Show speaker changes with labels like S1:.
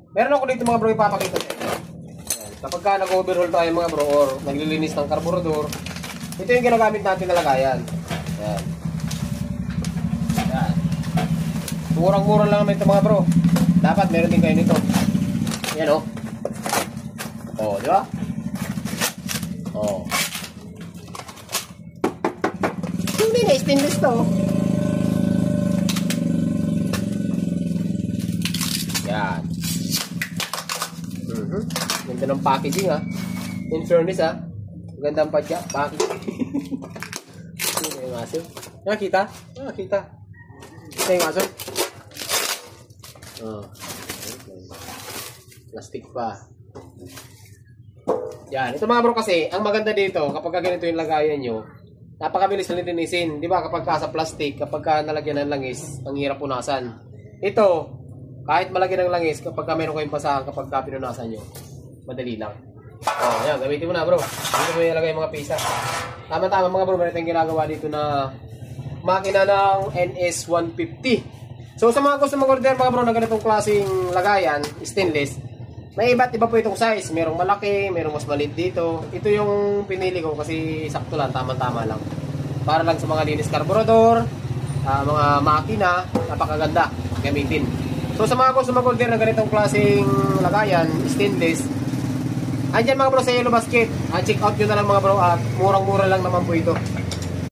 S1: Meron ako dito mga bro ipapakita sa inyo. Kapag ka nag-overhaul tayo mga bro or naglilinis ng karburador, ito yung ginagamit natin na lagayan. Yan. Yan. Murang-mura lang naman ito mga bro. Dapat meron din kayo nito. Yan o. Oh, di ba? Oh. Hindi na, stainless to. Yan. Ganda ng packaging ha. In fairness ha. Ganda ang padya. Packaging. Ano yung aso? Nakakita? Nakakita. Ito yung aso? Oh. Okay. Plastic pa. Yan. Ito mga bro kasi, ang maganda dito, kapag ganito yung lagayan nyo, napakabilis na linisin. Di ba kapag ka sa plastic, kapag ka nalagyan ng langis, ang hirap punasan. Ito, kahit malagyan ng langis, kapag ka meron kayong basahan, kapag ka pinunasan nyo, madali lang. Oh, yan, gamitin mo na bro. Dito mo ilagay yung mga pisa. Tama-tama mga bro, meron tayong ginagawa dito na makina ng NS150. So sa mga gusto mag-order mga bro na ganitong klaseng lagayan, stainless, may iba't iba po itong size. Merong malaki, merong mas maliit dito. Ito yung pinili ko kasi sakto lang, tama-tama lang. Para lang sa mga linis karburador, mga makina, napakaganda gamitin. So sa mga gusto mag-order na ganitong klaseng lagayan, stainless, andyan mga bro sa Yellow Basket. Check out nyo na lang mga bro at murang-mura lang naman po ito.